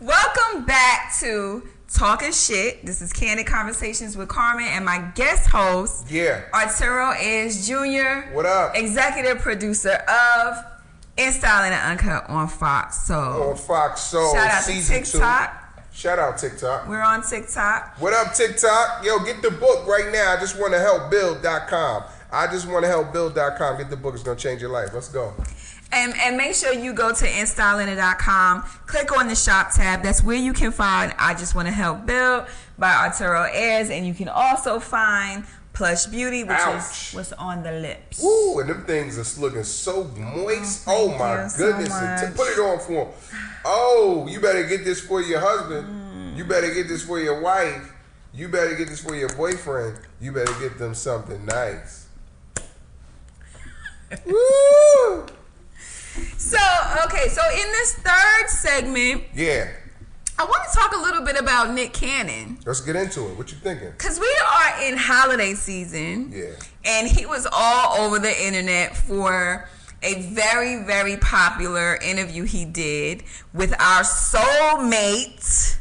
Welcome back to Talking Shit. This is Candid Conversations with Carmen and my guest host, Arturo Ayers Jr. What up? Executive producer of In Style and Uncut on Fox Soul. Shout out to TikTok. 2. Shout out TikTok. We're on TikTok. What up, TikTok? Yo, get the book right now. I just want to help build.com. Get the book. It's going to change your life. Let's go. And make sure you go to InStyleInit.com. Click on the shop tab. That's where you can find I Just Want to Help Build by Arturo Ayers. And you can also find Plush Beauty, which is what's on the lips. Ooh, and them things are looking so moist. Oh my goodness. So put it on for them. Oh, you better get this for your husband. You better get this for your wife. You better get this for your boyfriend. You better get them something nice. Woo! So in this third segment, I want to talk a little bit about Nick Cannon. Let's get into it. What you thinking? Because we are in holiday season. Yeah. And he was all over the internet for a very, very popular interview he did with our soulmate,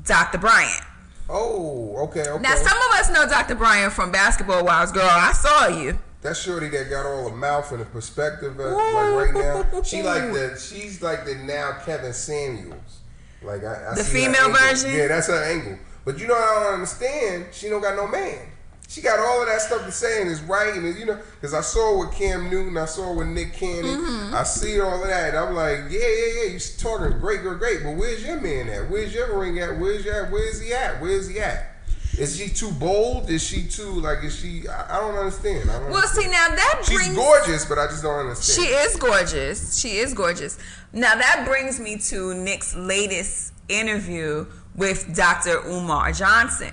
Dr. Bryant. Oh, okay. Now, some of us know Dr. Bryant from Basketball Wives. Girl, I saw you. That shorty that got all the mouth and the perspective, like right now, she's like the now Kevin Samuels. Like I the see female version. Yeah, that's her angle. But you know, I don't understand. She don't got no man. She got all of that stuff to say and is right, and because I saw her with Cam Newton, I saw her with Nick Cannon, I see all of that, and I'm like, yeah, you talking great, but where's your man at? Where's your ring at? Where's he at? Where's he at? Is she too bold? Is she too, I don't understand. See, now that brings... She's gorgeous, but I just don't understand. She is gorgeous. Now that brings me to Nick's latest interview with Dr. Umar Johnson.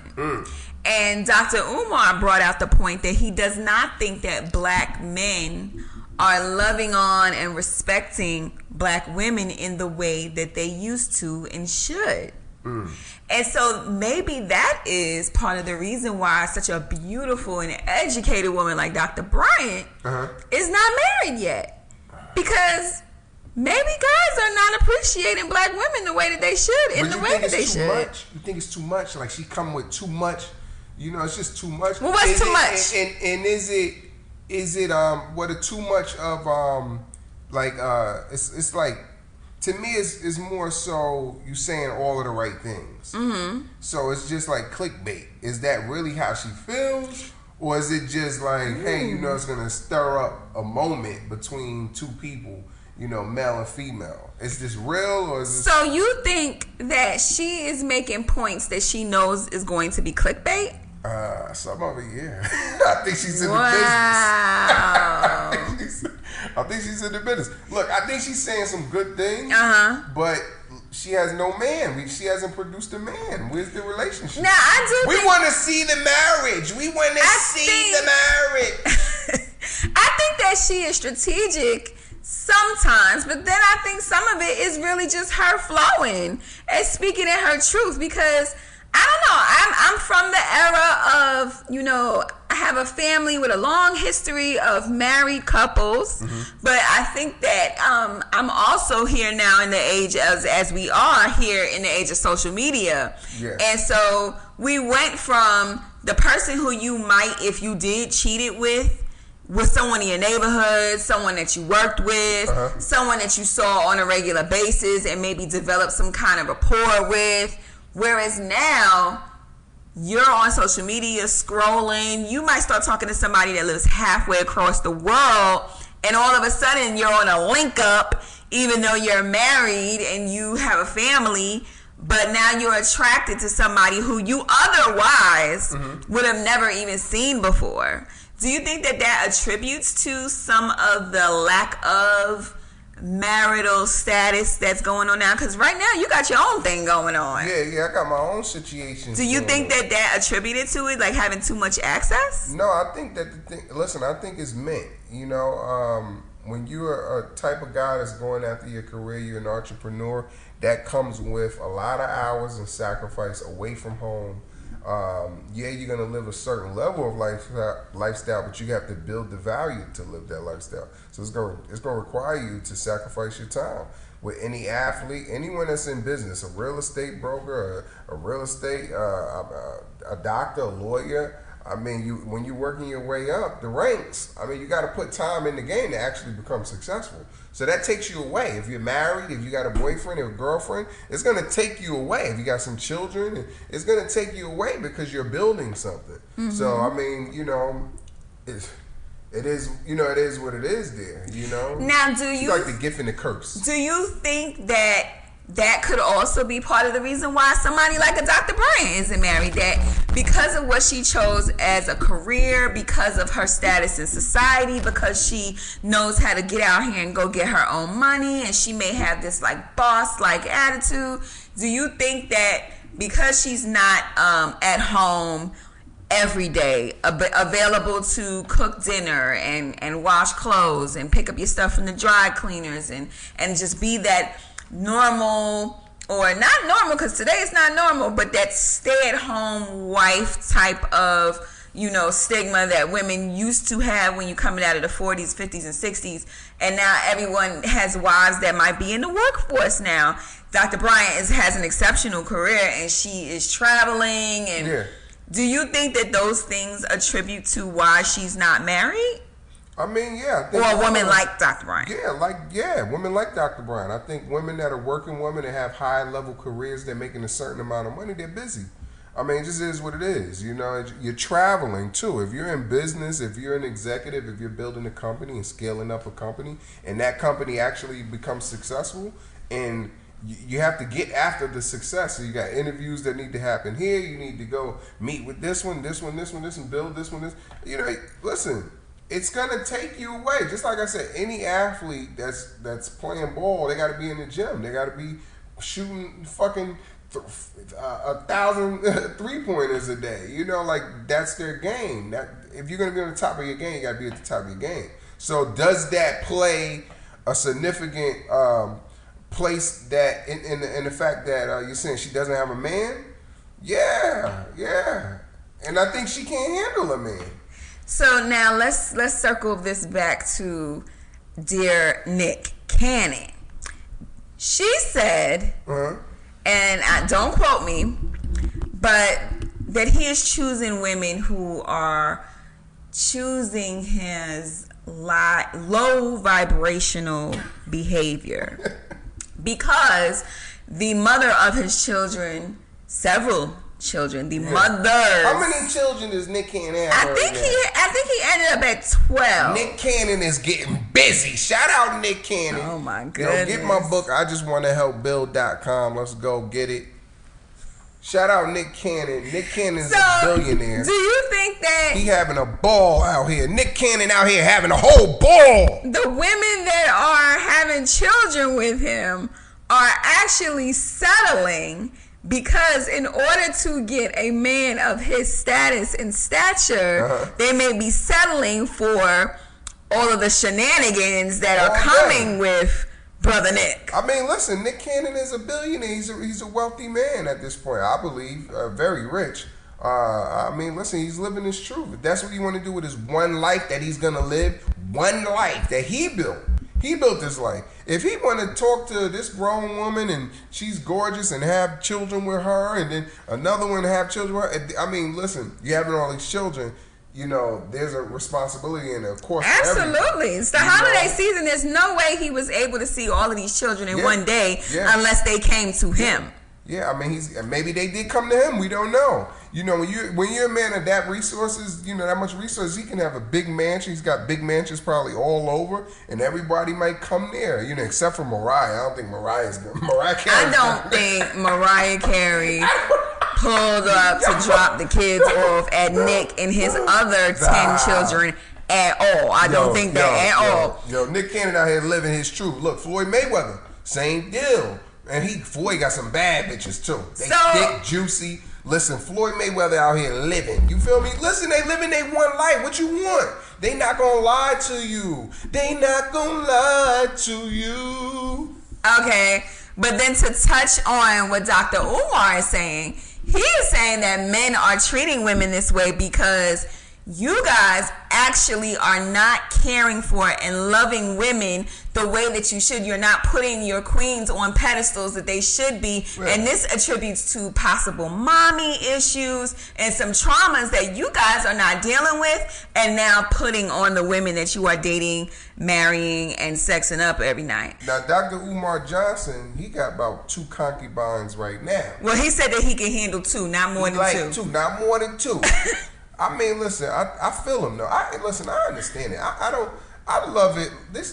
And Dr. Umar brought out the point that he does not think that black men are loving on and respecting black women in the way that they used to and should. And so maybe that is part of the reason why such a beautiful and educated woman like Dr. Bryant is not married yet. Because maybe guys are not appreciating black women the way that they should, in the way that they should. You think it's too much? Like she come with too much? It's just too much. Well, what's too much? And is it too much of it's like, to me it's more so you saying all of the right things. So it's just like clickbait. Is that really how she feels? Or is it just like, hey, it's gonna stir up a moment between two people, male and female? Is this real or is this... So you think that she is making points that she knows is going to be clickbait? Some of it, yeah. I think she's in the business. I think she's in the business. Look, I think she's saying some good things, but she has no man. She hasn't produced a man. Where's the relationship? Now, we want to see the marriage. We want to see the marriage. I think that she is strategic sometimes, but then I think some of it is really just her flowing and speaking in her truth, because I don't know. I'm from the era of, I have a family with a long history of married couples, but I think that I'm also here now in the age as we are here in the age of social media. Yeah. And so we went from the person who you might, if you did cheat it with someone in your neighborhood, someone that you worked with, someone that you saw on a regular basis and maybe developed some kind of rapport with. Whereas now, you're on social media scrolling. You might start talking to somebody that lives halfway across the world, and all of a sudden you're on a link up, even though you're married and you have a family, but now you're attracted to somebody who you otherwise would have never even seen before. Do you think that attributes to some of the lack of marital status that's going on now? Because right now you got your own thing going on. Yeah, I got my own situation. Do you think that attributed to it, like having too much access? No, I think that I think it's meant. When you're a type of guy that's going after your career, you're an entrepreneur, that comes with a lot of hours and sacrifice away from home. You're going to live a certain level of lifestyle, but you have to build the value to live that lifestyle. So it's going to require you to sacrifice your time. with any athlete, anyone that's in business, a real estate broker, a real estate, a doctor, a lawyer. I mean, when you're working your way up the ranks, I mean, you got to put time in the game to actually become successful. So that takes you away. If you're married, if you got a boyfriend or a girlfriend, it's going to take you away. If you got some children, it's going to take you away because you're building something. Mm-hmm. So, I mean, it is what it is there, Now, it's like the gift and the curse. Do you think that could also be part of the reason why somebody like a Dr. Bryant isn't married? That because of what she chose as a career, because of her status in society, because she knows how to get out here and go get her own money, and she may have this like boss-like attitude. Do you think that because she's not at home every day, available to cook dinner and wash clothes and pick up your stuff from the dry cleaners and just be that normal, or not normal because today it's not normal, but that stay-at-home wife type of stigma that women used to have when you're coming out of the 40s, 50s, and 60s, and now everyone has wives that might be in the workforce now. Dr. Bryant has an exceptional career, and she is traveling, and yeah. Do you think that those things attribute to why she's not married? I mean, yeah. Or a woman like Dr. Bryant. Women like Dr. Bryant. I think women that are working women that have high-level careers, they're making a certain amount of money, they're busy. I mean, it just is what it is. You're traveling, too. If you're in business, if you're an executive, if you're building a company and scaling up a company, and that company actually becomes successful, and you have to get after the success. So you got interviews that need to happen here. You need to go meet with this one, and build this one. Listen, it's gonna take you away. Just like I said, any athlete that's playing ball, they got to be in the gym. They got to be shooting fucking 1,000 3-pointers a day. That's their game. That if you're gonna be on the top of your game, you got to be at the top of your game. So does that play a significant place that in the fact that you're saying she doesn't have a man? Yeah, and I think she can't handle a man. So now let's circle this back to dear Nick Cannon. She said, and don't quote me, but that he is choosing women who are choosing his low vibrational behavior. Because the mother of his children, several children, mothers. How many children does Nick Cannon have? I think he ended up at 12. Nick Cannon is getting busy. Shout out Nick Cannon. Oh my goodness. Get my book, I Just Want to Help Build.com. Let's go get it. Shout out Nick Cannon. Nick Cannon's a billionaire. Do you think that he having a ball out here? Nick Cannon out here having a whole ball. The women that are having children with him are actually settling because in order to get a man of his status and stature, they may be settling for all of the shenanigans that are coming with Brother Nick. I mean, listen, Nick Cannon is a billionaire. He's a wealthy man at this point, I believe, very rich. I mean, listen, he's living his truth. If that's what he want to do with his one life that he's going to live, one life that he built. He built this life. If he want to talk to this grown woman and she's gorgeous and have children with her, and then another one have children with her, I mean, listen, you having all these children, there's a responsibility and of course. Absolutely. It's the holiday season. There's no way he was able to see all of these children in one day unless they came to him. Yeah, I mean, maybe they did come to him. We don't know. When you're a man of that resources, that much resources, he can have a big mansion. He's got big mansions probably all over, and everybody might come there. Except for Mariah. I don't think Mariah Carey. I don't think Mariah Carey pulled up to drop the kids off at Nick and his other 10 children at all. I don't think that at all. Nick Cannon out here living his truth. Look, Floyd Mayweather, same deal. And Floyd got some bad bitches too. They thick, juicy. Listen, Floyd Mayweather out here living. You feel me? Listen, they living their one life. What you want? They not gonna lie to you. They not gonna lie to you. Okay, but then to touch on what Dr. Umar is saying, he is saying that men are treating women this way because you guys actually are not caring for and loving women the way that you should. You're not putting your queens on pedestals that they should be. Right. And this attributes to possible mommy issues and some traumas that you guys are not dealing with and now putting on the women that you are dating, marrying, and sexing up every night. Now, Dr. Umar Johnson, he got about 2 concubines right now. Well, he said that he can handle 2, not more than 2. Not more than 2. I mean, listen, I feel him though. I understand it. I love it.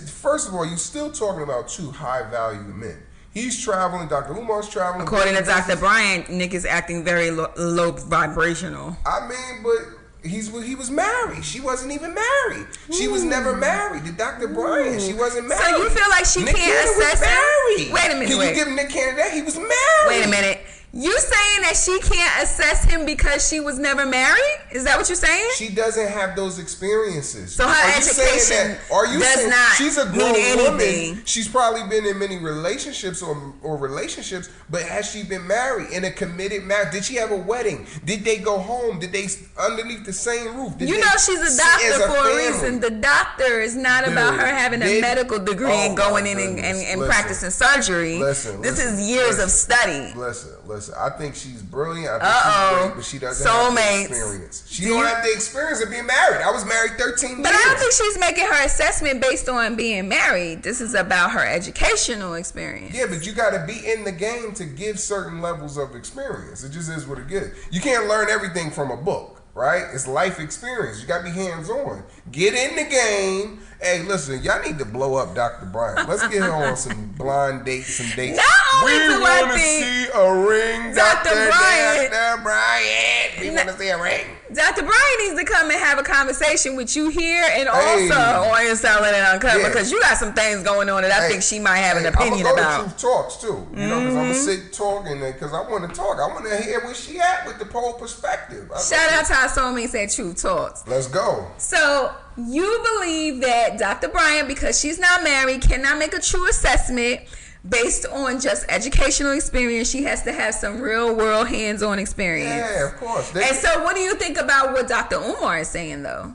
First of all, you're still talking about 2 high value men. He's traveling. Dr. Umar's traveling. According to Dr. Bryant, Nick is acting very low vibrational. I mean, but he was married. She wasn't even married. She was never married to Dr. Bryant. She wasn't married. So you feel like she Nick can't assess him? Wait a minute. Can you give Nick Cannon that? He was married. Wait a minute. You saying that she can't assess him because she was never married? Is that what you're saying? She doesn't have those experiences. So her education does not she's a grown mean anything. woman? She's probably been in many relationships or relationships, but has she been married in a committed marriage? Did she have a wedding? Did they go home? Did they underneath the same roof? She's a doctor for a reason. The doctor is not about her having a medical degree and going in and practicing surgery. This is years of study. Listen. I think she's brilliant. I think she's great, but she doesn't have the experience. She don't have the experience of being married. I was married 13 years. But I don't think she's making her assessment based on being married. This is about her educational experience. Yeah, but you got to be in the game to give certain levels of experience. It just is what it is. You can't learn everything from a book. Right? It's life experience. You got to be hands-on. Get in the game. Hey, listen, y'all need to blow up Dr. Bryant. Let's get her on some blind dates, some dates. We want to see a ring, Dr. Bryant. Dr. Bryant. We want to see a ring. Dr. Bryant needs to come and have a conversation with you here and also on your Salad and Uncut because you got some things going on that I think she might have an opinion I'm about. I'm Truth Talks too, you know, because I'm gonna sit talking because I want to talk. I want to hear where she at with the pole perspective. Shout out to our soulmates at Truth Talks. Let's go. So you believe that Dr. Bryant, because she's not married, cannot make a true assessment based on just educational experience. She has to have some real world hands-on experience. Yeah, of course. And so what do you think about what Dr. Umar is saying though?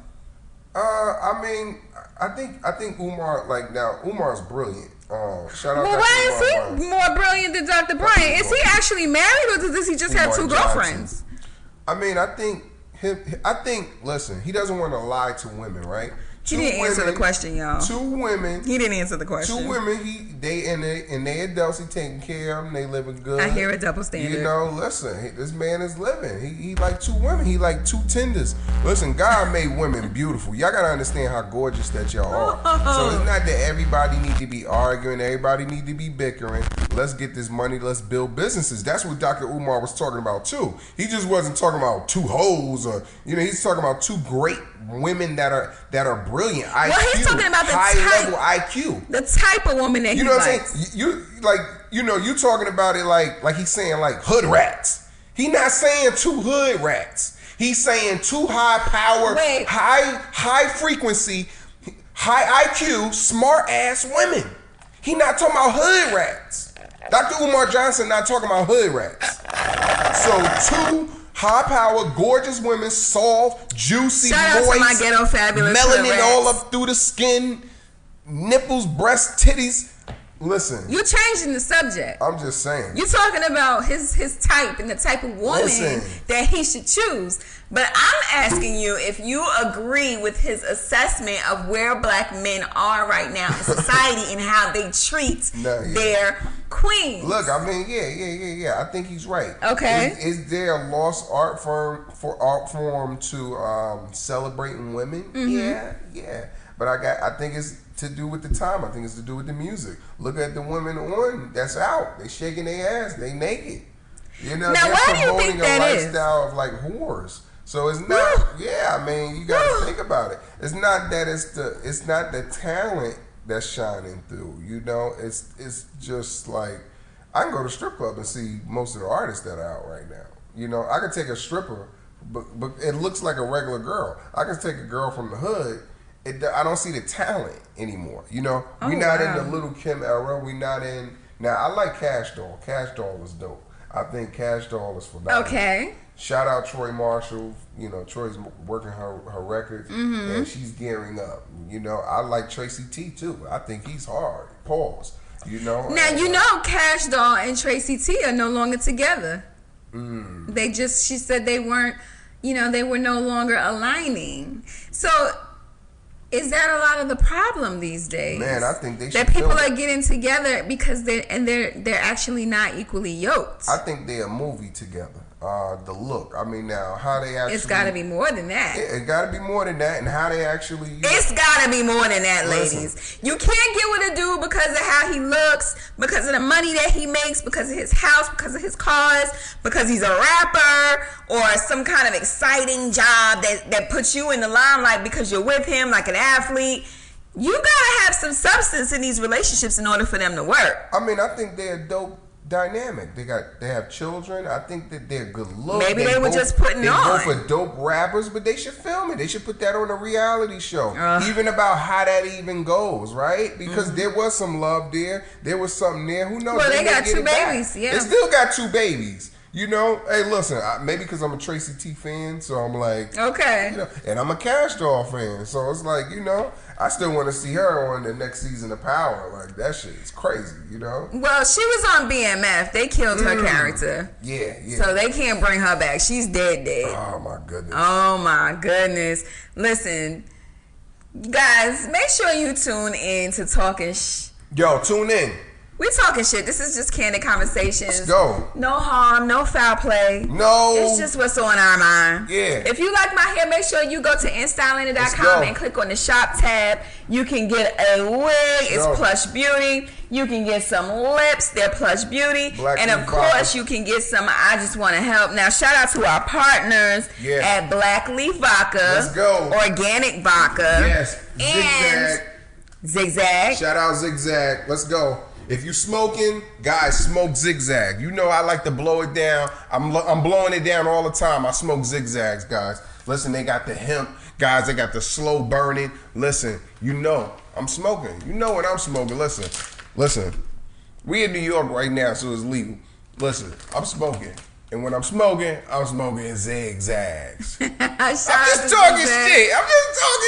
I mean, I think Umar, Umar's brilliant. Shout out well, why is he more brilliant than Dr. Bryant? Is he actually married or does he just have 2 girlfriends? I mean, I think listen, he doesn't want to lie to women, right? He didn't answer the question, y'all. 2 women. He didn't answer the question. 2 women. They adults. He taking care of them. They living good. I hear a double standard. You know, listen. This man is living. He like 2 women. He like 2 tenders. Listen, God made women beautiful. Y'all gotta understand how gorgeous that y'all are. So it's not that everybody need to be arguing. Everybody need to be bickering. Let's get this money. Let's build businesses. That's what Dr. Umar was talking about too. He just wasn't talking about 2 hoes or he's talking about 2 great women that are brilliant. IQ, well, he's talking about the high level IQ. The type of woman that he likes. What I'm saying? You talking about it like he's saying like hood rats. He not saying 2 hood rats. He's saying 2 high power, high frequency, high IQ, smart ass women. He not talking about hood rats. Dr. Umar Johnson not talking about hood rats. So 2 high power, gorgeous women, soft, juicy, Shout moist, out to my ghetto fabulous melanin all up through the skin, nipples, breasts, titties. Listen, you're changing the subject. I'm just saying. You're talking about his type and the type of woman that he should choose. But I'm asking you if you agree with his assessment of where black men are right now in society and how they treat their queens. Look, I mean, yeah. I think he's right. Okay. Is there a lost art form to celebrating women? Mm-hmm. Yeah. But I think it's to do with the time. I think it's to do with the music. Look at the women that's out. They shaking their ass. They naked. You know, now, they're why do you promoting think that a lifestyle of like whores. So it's not. Yeah, I mean, you got to think about it. It's not that it's not the talent that's shining through. You know, it's just like I can go to strip club and see most of the artists that are out right now. You know, I can take a stripper, but it looks like a regular girl. I can take a girl from the hood. I don't see the talent anymore. You know, we're not in the Little Kim era. We're not in. Now, I like Cash Doll. Cash Doll was dope. I think Cash Doll is phenomenal. Okay. Shout out Troy Marshall. You know, Troy's working her records, and she's gearing up. You know, I like Tracy T too. I think he's hard. Pause. You know. Now you know Cash Doll and Tracy T are no longer together. She said they weren't. You know, they were no longer aligning. So, is that a lot of the problem these days? Man, I think they should. That people are getting together because they're actually not equally yoked. I think they're a movie together. The look. I mean, now how they actually. It's got to be more than that. It got to be more than that, and how they actually. It's got to be more than that, ladies. You can't get with a dude because of how he looks, because of the money that he makes, because of his house, because of his cars, because he's a rapper, or some kind of exciting job that puts you in the limelight because you're with him, like an athlete. You gotta have some substance in these relationships in order for them to work. I mean, I think they're dope. Dynamic. They have children. I think that they're good looking. Maybe they were just putting on. They both are dope rappers, but they should film it. They should put that on a reality show, even about how that even goes, right? Because there was some love there. There was something there. Who knows? Well, they got 2 babies. Yeah, they still got 2 babies. You know, hey, listen, maybe because I'm a Tracy T fan, so I'm like, okay. You know, and I'm a Cash Doll fan, so it's like, you know, I still want to see her on the next season of Power. Like, that shit is crazy, you know? Well, she was on BMF. They killed her character. Yeah. So they can't bring her back. She's dead. Oh, my goodness. Listen, guys, make sure you tune in to Talking Shh. Yo, tune in. We talking shit. This is just candid conversations. Let's go. No harm, no foul play. No. It's just what's on our mind. Yeah. If you like my hair, make sure you go to InStyleLiner.com and click on the shop tab. You can get a wig. It's Plush Beauty. You can get some lips. They're Plush Beauty. And of course, you can get some I Just Want to Help. Now, shout out to our partners at Black Leaf Vodka. Let's go. Organic Vodka. Yes. Zigzag. Shout out Zigzag. Let's go. If you smoking, guys, smoke Zigzag. You know I like to blow it down. I'm blowing it down all the time. I smoke Zigzags, guys. Listen, they got the hemp. Guys, they got the slow burning. Listen, you know I'm smoking. You know what I'm smoking. Listen. We in New York right now, so it's legal. Listen, I'm smoking. And when I'm smoking zigzags. I'm just talking shit.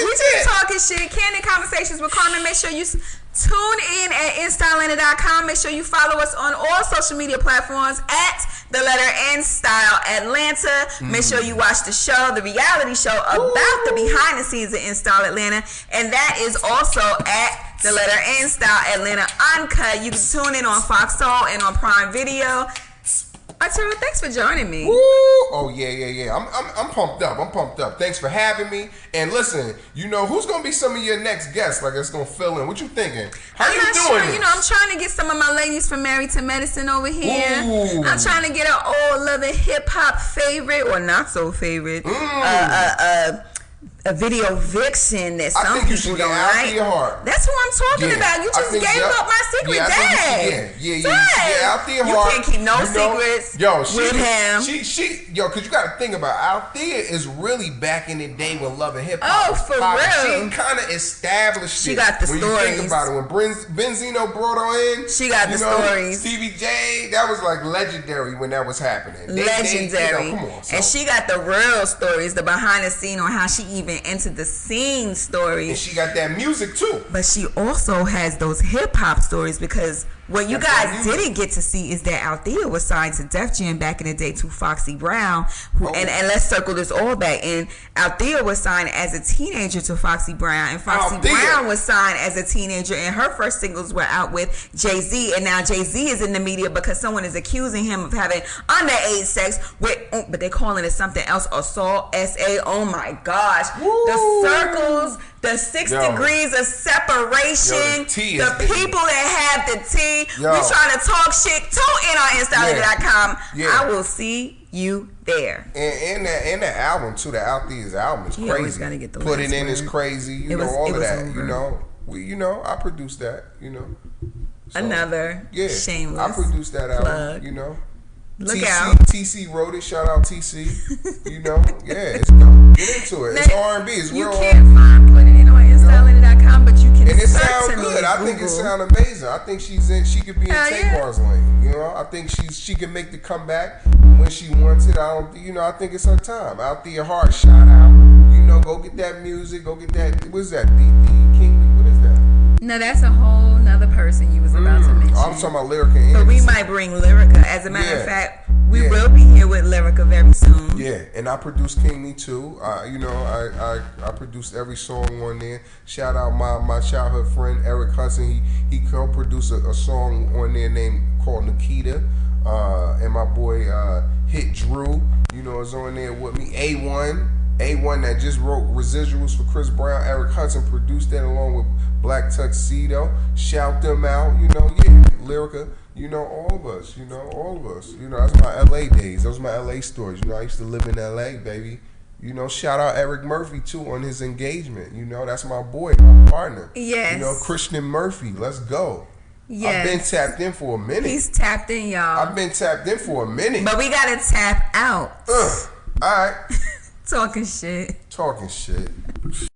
We just talking shit. Candid Conversations with Carmen. Make sure you tune in at InStyleLiner.com. Make sure you follow us on all social media platforms at the letter N Style Atlanta. Make sure you watch the show, the reality show about the behind the scenes of InStyle Atlanta. And that is also at the letter N Style Atlanta Uncut. You can tune in on Fox Soul and on Prime Video. Arturo, thanks for joining me. Woo! Oh yeah. I'm pumped up. Thanks for having me. And listen, you know who's gonna be some of your next guests? Like it's gonna fill in. What you thinking? How you doing? Sure. You know, I'm trying to get some of my ladies from Married to Medicine over here. Ooh. I'm trying to get an old loving hip hop favorite or not so favorite. A video vixen that some people don't like. That's what I'm talking about. You just gave up my secret, Dad. Yeah. Althea Hart. You can't keep no secrets with him. Because you got to think about Althea is really back in the day when Love and Hip Hop. Oh, for real. She kind of established it. She got the stories. When you think about it, when Benzino brought her in, she got the stories. Stevie J, that was like legendary when that was happening. Legendary. Come on, and she got the real stories, the behind the scene on how she even entered the scene stories. And she got that music too. But she also has those hip hop stories because what you guys didn't get to see is that Althea was signed to Def Jam back in the day to Foxy Brown. And let's circle this all back. And Althea was signed as a teenager to Foxy Brown. And Foxy Brown was signed as a teenager. And her first singles were out with Jay-Z. And now Jay-Z is in the media because someone is accusing him of having underage sex with, but they're calling it something else, assault, S.A. Oh my gosh. Woo. The circles, the 6 degrees of separation, the people that have the tea. We're trying to talk shit. Tune in on InStyleLiner.com. I will see you there. And the album too. The Althea's album is crazy. Get the Put it in is crazy. You know all of that. You know, I produced that. You know, so, another shameless. I produced that album. Plug. You know. Look out. TC wrote it. Shout out TC. You know, it's dope. Get into it. It's R&B. It's real R&B. You can't find Put It In on InStyleLiner.com, but you can And it sounds good. I think it sounds amazing. I think she could be in Taquan's lane. You know, I think she can make the comeback when she wants it. I think it's her time. Out there, hard shout out. You know, go get that music. Go get that. What's that? The King. What is that? No, that's a whole nother person you was about to mention. I'm talking about Lyrica. But we might bring Lyrica. As a matter of fact, we will be here with Lyrica very soon. Yeah, and I produced King Me too. I produced every song on there. Shout out my childhood friend Eric Hudson. He co-produced a song on there called Nikita. And my boy Hit Drew, is on there with me. A1 that just wrote residuals for Chris Brown. Eric Hudson produced that along with Black Tuxedo. Shout them out, Lyrica, all of us, that's my LA days. Those are my LA stories. I used to live in LA, baby. Shout out Eric Murphy too on his engagement. That's my boy, my partner. Yes. Christian Murphy, let's go. Yes. I've been tapped in for a minute. He's tapped in, y'all. I've been tapped in for a minute. But we gotta tap out. All right. Talking shit.